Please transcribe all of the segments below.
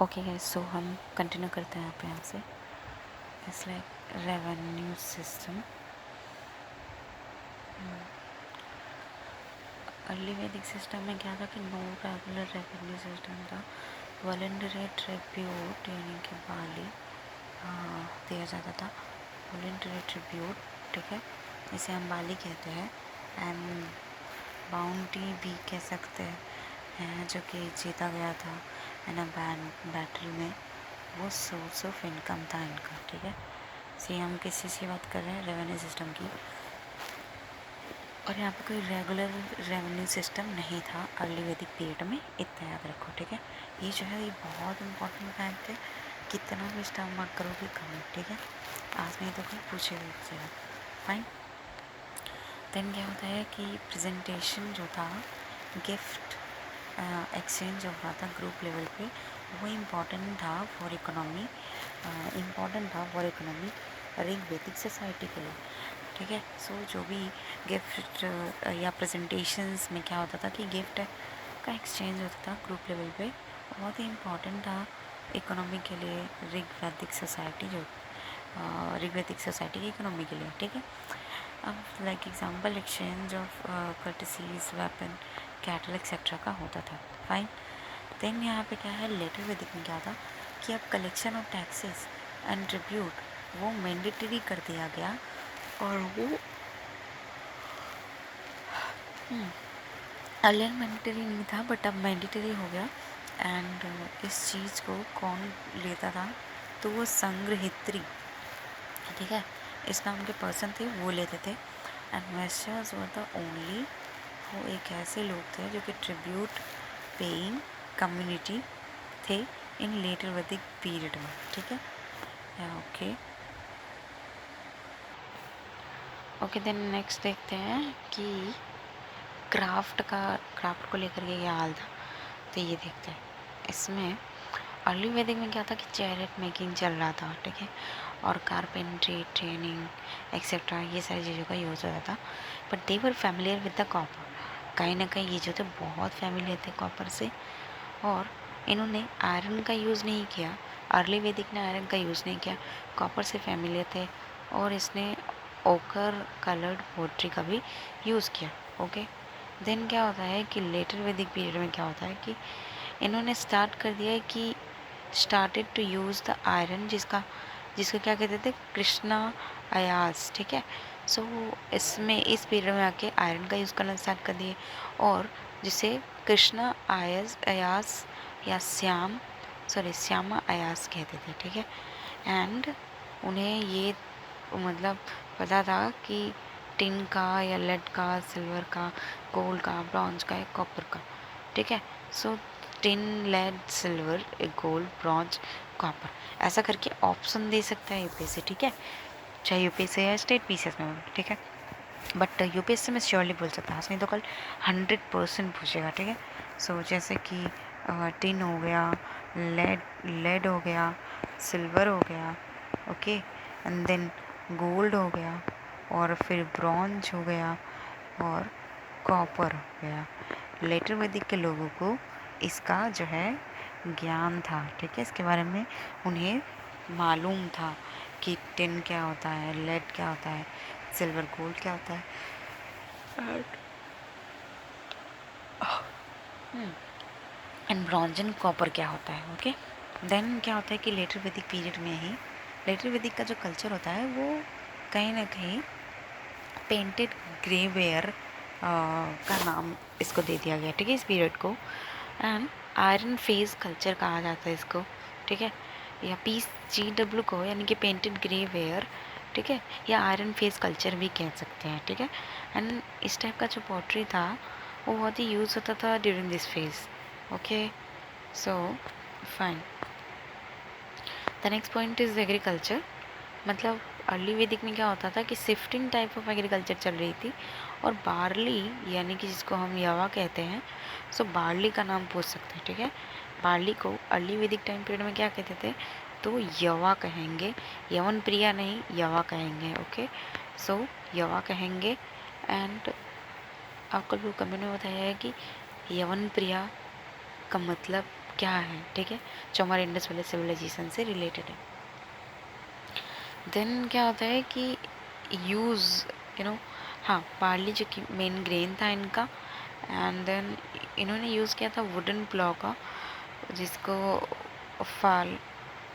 Okay guys, सो हम continue करते हैं यहाँ से। It's like revenue system. Early वैदिक सिस्टम में क्या था कि नो रेगुलर रेवेन्यू सिस्टम था। वॉलंटरी ट्रिब्यूट यानी कि बाली दिया जाता था। वॉलंटरी ट्रिब्यूट, ठीक है, इसे हम बाली कहते हैं। एंड बाउंटी भी कह सकते हैं, जो कि जीता गया था इन अ बैटल में। वो सोर्स ऑफ इनकम था इनका, ठीक है। सी हम किस चीज़ की बात कर रहे हैं? रेवेन्यू सिस्टम की। और यहाँ पे कोई रेगुलर रेवेन्यू सिस्टम नहीं था अर्ली वैदिक पीरियड में, इतना याद रखो, ठीक है। ये जो है ये बहुत इंपॉर्टेंट फैक्ट है, कितना भी स्टार मार्क करोगे कम है, ठीक है। आज नहीं तो कोई पूछेगा एक। फाइन। देन क्या होता है कि प्रेजेंटेशन जो था, गिफ्ट एक्सचेंज जो हुआ था ग्रुप लेवल पे, वो इम्पॉर्टेंट था फॉर इकोनॉमी, ऋग वैदिक सोसाइटी के लिए, ठीक है। सो जो भी गिफ्ट या प्रेजेंटेशंस में क्या होता था कि गिफ्ट का एक्सचेंज होता था ग्रुप लेवल पे, बहुत ही इम्पॉर्टेंट था इकोनॉमी के लिए, ऋग वैदिक सोसाइटी की इकोनॉमी के लिए, ठीक है। अब like example exchange of courtesies, weapon, cattle etcetera का होता था। फाइन। देन यहाँ पे क्या है, लेटर वैदिक में क्या था कि अब collection of taxes and tribute वो मैंडेटरी कर दिया गया, और वो अर्लियर मैंडेटरी नहीं था बट अब मैंडेटरी हो गया। एंड इस चीज़ को कौन लेता था? तो वो संग्रहित्री, ठीक है, इस नाम के पर्सन थे, वो लेते थे। एंड वैश्यास वर द ओनली, वो एक ऐसे लोग थे जो कि ट्रिब्यूट पेइंग कम्युनिटी थे इन लेटर वैदिक पीरियड में, ठीक है। Okay okay. देन नेक्स्ट देखते हैं कि क्राफ्ट को लेकर के क्या हाल था, तो ये देखते हैं। इसमें अर्ली वैदिक में क्या था कि चैरेट मेकिंग चल रहा था, ठीक है, और कारपेंट्री ट्रेनिंग एक्सेट्रा ये सारी चीज़ों का यूज़ होता था। But they were familiar with the copper, कहीं ना कहीं ये जो थे बहुत फैमिलियर थे कॉपर से। और इन्होंने आयरन का यूज़ नहीं किया, अर्ली वैदिक ने आयरन का यूज़ नहीं किया, कॉपर से फैमिलियर थे। और इसने ओकर कलर्ड पोट्री का भी यूज़ किया। ओके। देन क्या होता है कि लेटर वैदिक पीरियड में क्या होता है कि इन्होंने स्टार्ट कर दिया है कि started to use the iron, जिसको क्या कहते थे, कृष्णा अयास, ठीक है। सो इसमें इस पीरियड में आके आयरन का यूज़ करना स्टार्ट कर दिए, और जिसे कृष्णा अयास या श्यामा अयास कहते थे, ठीक है। एंड उन्हें ये मतलब पता था कि टिन का या लेड का, सिल्वर का, गोल्ड का, ब्रॉन्ज का या कॉपर का, ठीक है। So tin, lead, silver, gold, bronze, copper, ऐसा करके ऑप्शन दे सकता है यूपीएससी, ठीक है, चाहे यूपीएससी या स्टेट पीसीएस में, ठीक है। बट यूपीएससी में श्योरली बोल सकता है, नहीं तो कल 100% पूछेगा, ठीक है। सो जैसे कि टिन हो गया, लेड हो गया, सिल्वर हो गया, ओके, एंड देन गोल्ड हो गया, और फिर ब्रॉन्ज हो गया, और कॉपर हो गया। लेटर वैदिक के लोगों को इसका जो है ज्ञान था, ठीक है, इसके बारे में उन्हें मालूम था कि टिन क्या होता है, लेड क्या होता है, सिल्वर गोल्ड क्या होता है, एंड ब्रॉन्ज एंड कॉपर क्या होता है। ओके। देन क्या होता है कि लेटर वैदिक पीरियड में ही लेटर वैदिक का जो कल्चर होता है वो कहीं ना कहीं पेंटेड ग्रेवेयर का नाम इसको दे दिया गया, ठीक है, इस पीरियड को। एंड आयरन फेज कल्चर कहा जाता है इसको, ठीक है, या PGW को, यानी कि पेंटेड ग्रेवेयर, ठीक है, या आयरन फेज कल्चर भी कह सकते हैं, ठीक है। एंड इस टाइप का जो पॉटरी था वो बहुत ही यूज़ होता था during this phase. Okay, so fine. The next point is agriculture. मतलब अर्ली वैदिक में क्या होता था कि शिफ्टिंग टाइप ऑफ एग्रीकल्चर चल रही थी, और बार्ली यानी कि जिसको हम यवा कहते हैं, सो बार्ली का नाम पूछ सकते हैं, ठीक है। बार्ली को अर्ली वैदिक टाइम पीरियड में क्या कहते थे? तो यवा कहेंगे, यवन प्रिया नहीं, यवा कहेंगे। ओके, सो यवा कहेंगे। एंड आपको लोग कमेंट में बताया है कि यवन प्रिया का मतलब क्या है, ठीक है, जो हमारे इंडस वैली सिविलाइजेशन से रिलेटेड है। देन क्या होता है कि यूज़ हाँ, बार्ली जो कि मेन ग्रेन था इनका, एंड देन इन्होंने यूज़ किया था वुडन प्लॉ का, जिसको फाल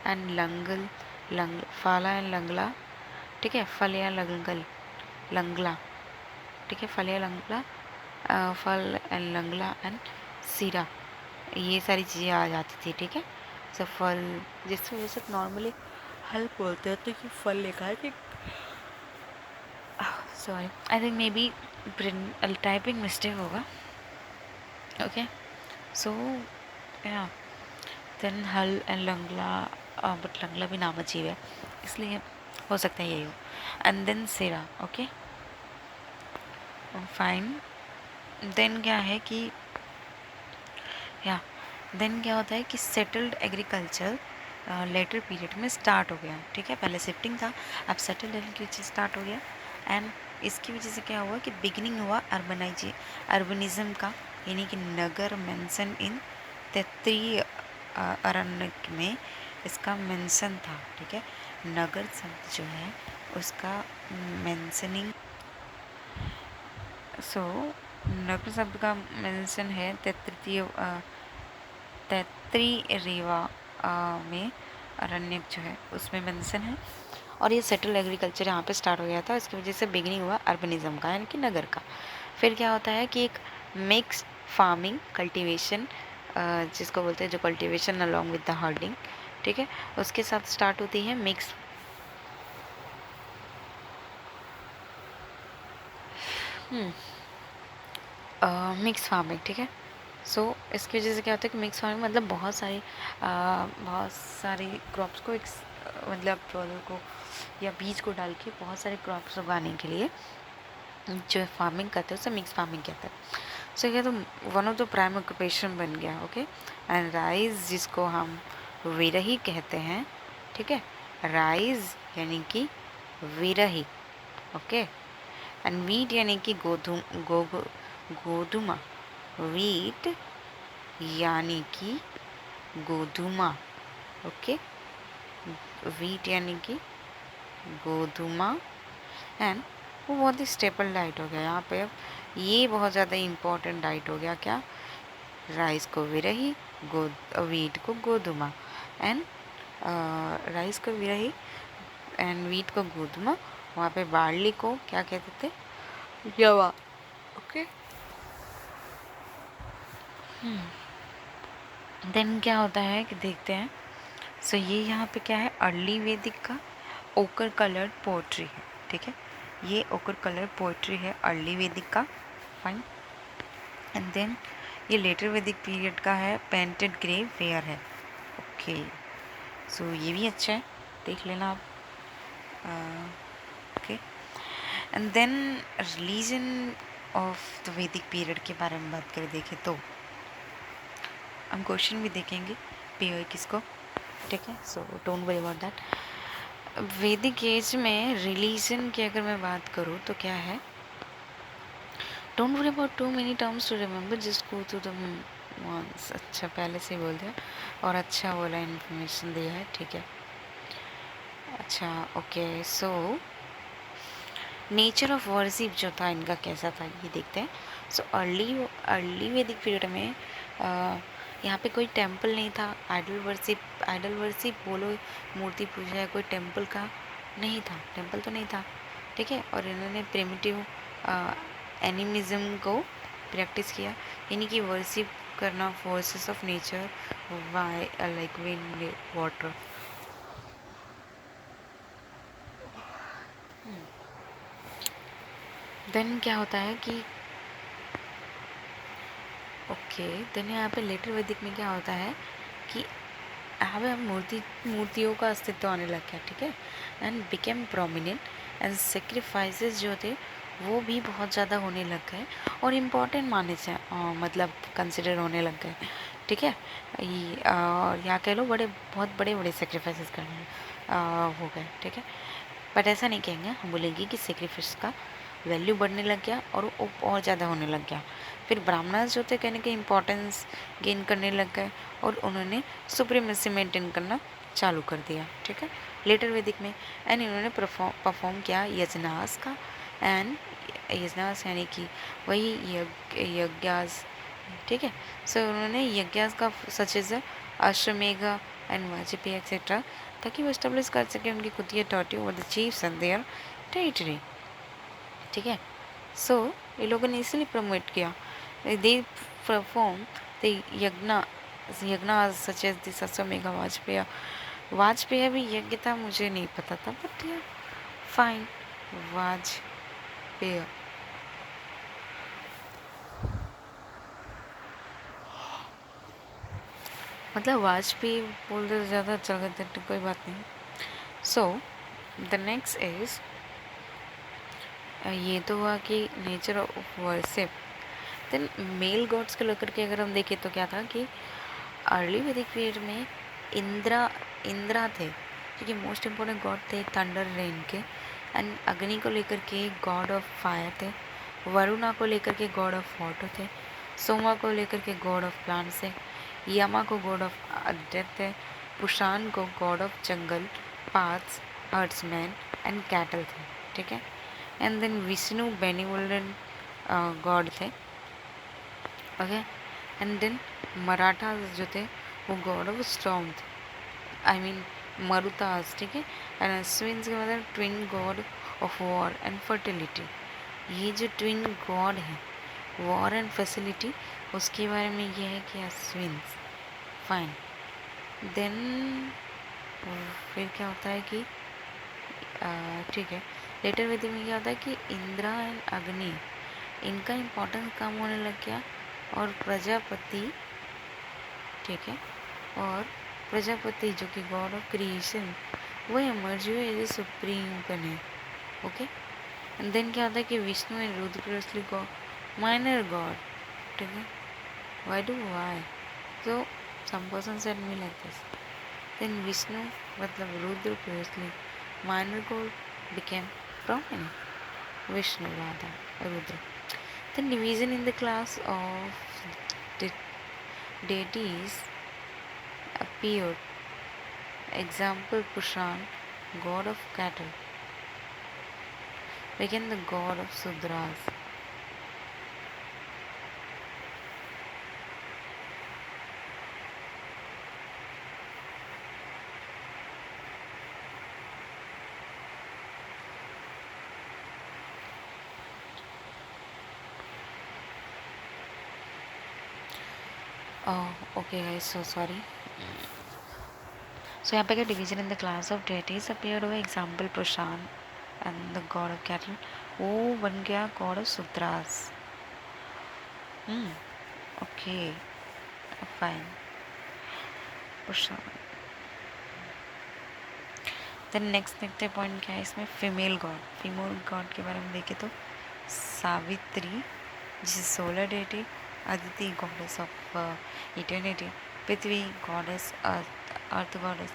एंड फाला एंड लंगला, ठीक है, फल या लंगला, ठीक है, फल या लंगला, फल एंड लंगला एंड सीरा, ये सारी चीज़ें आ जाती थी, ठीक है। सो फल, जिसकी वजह से नॉर्मली हल बोलते हैं, तो ये फल लिखा है कि sorry, I think may be typing mistake होगा, ओके। सो या देन हल एंड लंगला, बट लंगला भी नाम अजीब है, इसलिए हो सकता है यही हो, एंड देन सेरा, ओके फाइन। देन क्या है कि या देन क्या होता है कि सेटल्ड एग्रीकल्चर लेटर पीरियड में स्टार्ट हो गया, ठीक है, पहले शिफ्टिंग था, अब सेटल्ड एग्रीकल्चर स्टार्ट हो गया, एंड इसकी वजह से क्या हुआ कि बिगिनिंग हुआ अर्बनिज्म का, यानी कि नगर मेंशन इन तैतरी अरण्यक में इसका मेंशन था, ठीक है, नगर शब्द जो है उसका मेंशनिंग, सो नगर शब्द का मेंशन है तैतरी रीवा में अरण्यक जो है उसमें मेंशन है, और ये सेटल एग्रीकल्चर यहाँ पे स्टार्ट हो गया था, इसकी वजह से बिगिनिंग हुआ अर्बनिज्म का, यानी कि नगर का। फिर क्या होता है कि एक मिक्स फार्मिंग कल्टीवेशन, जिसको बोलते हैं जो cultivation along with the herding, ठीक है, उसके साथ स्टार्ट होती है मिक्स मिक्स फार्मिंग, ठीक है। सो इसकी वजह से क्या होता है कि मिक्स फार्मिंग मतलब बहुत सारी क्रॉप्स को मतलब पौधों को या बीज को डाल के बहुत सारे क्रॉप्स उगाने के लिए जो फार्मिंग करते हैं उसे मिक्स फार्मिंग कहते हैं। सो ये तो one of the prime occupation बन गया, ओके। एंड राइस, जिसको हम विरही कहते हैं, ठीक है, राइस यानी कि विरही, ओके, एंड वीट यानी कि गोधुमा, वीट यानी कि गोधुमा, ओके, वीट यानी कि गोधुमा, एंड वो बहुत ही स्टेपल डाइट हो गया यहाँ पे। अब ये बहुत ज़्यादा इम्पोर्टेंट डाइट हो गया, क्या, राइस को विरही, वीट को गोधुमा, एंड राइस को विरही एंड वीट को गोधुमा, वहाँ पे बार्ली को क्या कहते थे, जवा, ओके। देन क्या होता है कि देखते हैं, सो ये यहाँ पे क्या है, अर्ली वैदिक का ओकर कलर्ड पोएट्री है, ठीक है, ये ओकर कलर पोएट्री है अर्ली वैदिक का, फाइन। एंड देन ये लेटर वैदिक पीरियड का है, पेंटेड ग्रे वेयर है, ओके। सो ये भी अच्छा है, देख लेना आप, okay. And then religion of the Vedic period के बारे में बात करें, देखें तो हम क्वेश्चन भी देखेंगे पीओ किसको, ठीक है, so don't worry about that. Vedic age में रिलीजन की अगर मैं बात करूँ तो क्या है, don't worry about too many terms to remember, just go to the ones, अच्छा पहले से बोल दिया और अच्छा बोला, इन्फॉर्मेशन दिया है, ठीक है, अच्छा, okay. So nature of worship जो था इनका कैसा था ये देखते हैं। सो अर्ली वैदिक पीरियड में यहाँ पे कोई टेम्पल नहीं था, आइडल वर्शिप बोलो, मूर्ति पूजा या कोई टेम्पल का नहीं था, टेम्पल तो नहीं था, ठीक है, और इन्होंने प्रिमिटिव एनिमिज्म को प्रैक्टिस किया, यानी कि वर्शिप करना forces of nature, like wind, water. Then क्या होता है कि ओके, देन यहाँ पे लेटर वैदिक में क्या होता है कि यहाँ पे मूर्तियों का अस्तित्व आने लग गया, ठीक है, and became prominent, and sacrifices जो थे वो भी बहुत ज़्यादा होने लग गए और इम्पॉर्टेंट माने से मतलब कंसिडर होने लग गए, ठीक है। और यहाँ कह लो बहुत बड़े बड़े सेक्रीफाइसेस करने हो गए, ठीक है, बट ऐसा नहीं कहेंगे, हम बोलेंगे कि सेक्रीफाइस का वैल्यू बढ़ने लग गया और वो और ज़्यादा होने लग गया। फिर ब्राह्मणस जो थे कहने के इम्पोर्टेंस गेन करने लग गए और उन्होंने सुप्रीमेसी मेंटेन करना चालू कर दिया, ठीक है, लेटर वैदिक में। एंड इन्होंने परफॉर्म किया यजनास का, एंड यजनास यानी कि वही यज्ञास, ठीक है। सो उन्होंने यज्ञास का such as Ashvamedha and Vajapeya etcetera, ताकि वो स्टेब्लिश कर सके उनकी खुद की authority over the chiefs and their territory, ठीक है। सो ये लोगों ने इसलिए प्रमोट किया, दे परफॉर्म द यज्ञ सच एज दिस अश्वमेघ वाजपेयी भी यज्ञ था, मुझे नहीं पता था, बट या फाइन, वाजपेयी। मतलब वाजपेयी बोल दे ज़्यादा अच्छा लगता है, कोई बात नहीं। सो द नेक्स्ट इज, ये तो हुआ कि nature of worship. Then male gods को लेकर के अगर हम देखें तो क्या था कि अर्ली वैदिक पीरियड में इंद्रा थे, क्योंकि मोस्ट इम्पोर्टेंट गॉड थे थंडर रेन के, एंड अग्नि को लेकर के गॉड ऑफ फायर थे, वरुणा को लेकर के गॉड ऑफ वाटर थे, सोमा को लेकर के गॉड ऑफ प्लांट्स है, यमा को गॉड ऑफ डेथ है, पुषान को god of jungle, paths, herdsman and cattle थे, ठीक है। एंड देन विष्णु बेनिवोलेंट गॉड थे, ओके। एंड देन मराठा जो थे वो गॉड ऑफ स्टॉर्म थे, आई मीन मरुतास, ठीक है। एंड अश्विन्स के मतलब twin God of war and fertility. ये जो ट्विन गॉड है वॉर एंड फैसिलिटी, उसके बारे में ये है कि अश्विन्स, फाइन। देन फिर क्या होता है कि ठीक है, लेटर वैदिक में क्या होता है कि इंद्रा एंड अग्नि, इनका इम्पोर्टेंस कम होने लग गया, और प्रजापति, ठीक है, और प्रजापति जो कि गॉड ऑफ क्रिएशन, वो एमर्ज हुए एज ए सुप्रीम कने, ओके। एंड देन क्या होता है कि Vishnu and Rudra previously God minor God, ठीक है, Y so some person said me like this, then Vishnu मतलब Rudra previously minor god became prominent, Vishnu Radha Rudra. Then division in the class of deities appeared, example Pushan, god of cattle, became the god of Sudras. Oh, okay guys, so sorry. So यहाँ पे क्या division in the class of deities appeared हुआ, example Pushan and the god of cattle, वो बन गया god of Shudras. Okay fine, Pushan. Then next देखते point क्या है इसमें, फीमेल गॉड के बारे में देखें तो सावित्री जिसे solar deity, Aditi goddess of eternity, Prithvi goddess earth goddess,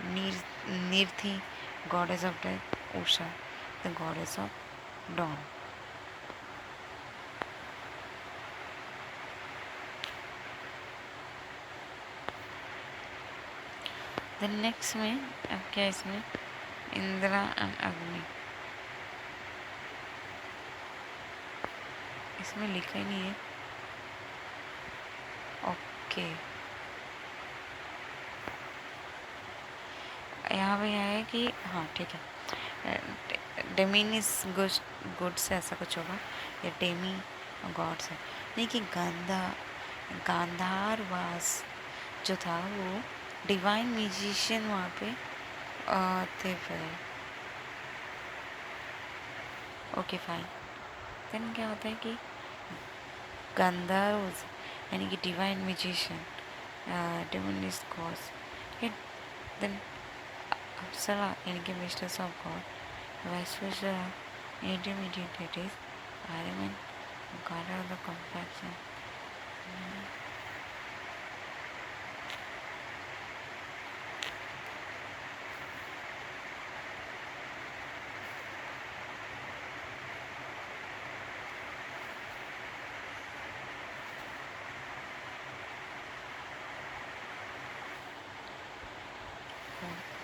Nirriti goddess of death, Usha the goddess of dawn. Then next में अब क्या है इसमें, इंद्रा एंड अग्नि, इसमें लिखा ही नहीं है, ओके। यहाँ पे है कि हाँ ठीक है, डेमिनिस गुड्स ऐसा कुछ होगा, या डेमी गॉड्स है, नहीं कि गांधारवास जो था वो डिवाइन म्यूजिशियन वहाँ पे थे फिर, ओके फाइन। देन क्या होता है कि गंधर्व यानी कि divine musician, divinist gods, then Apsara यानी कि mistress of god, Vaishveshvara intermediate deities, Aryaman god of the compaction.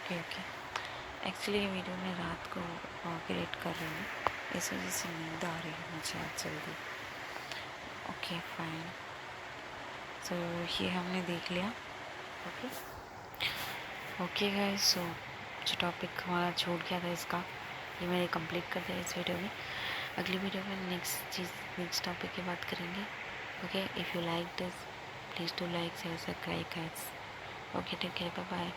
Okay okay. Actually ये वीडियो मैं रात को क्रिएट कर रही हूँ, इस वजह से नींद आ रही है मुझे आज जल्दी। Okay fine. सो ये हमने देख लिया। ओके ओके गाइस, सो जो टॉपिक हमारा छूट गया था इसका, ये मैंने कंप्लीट कर दिया इस वीडियो में। अगली वीडियो में नेक्स्ट टॉपिक की बात करेंगे। Okay, if you like this please do like share subscribe guys. Okay take care, bye bye.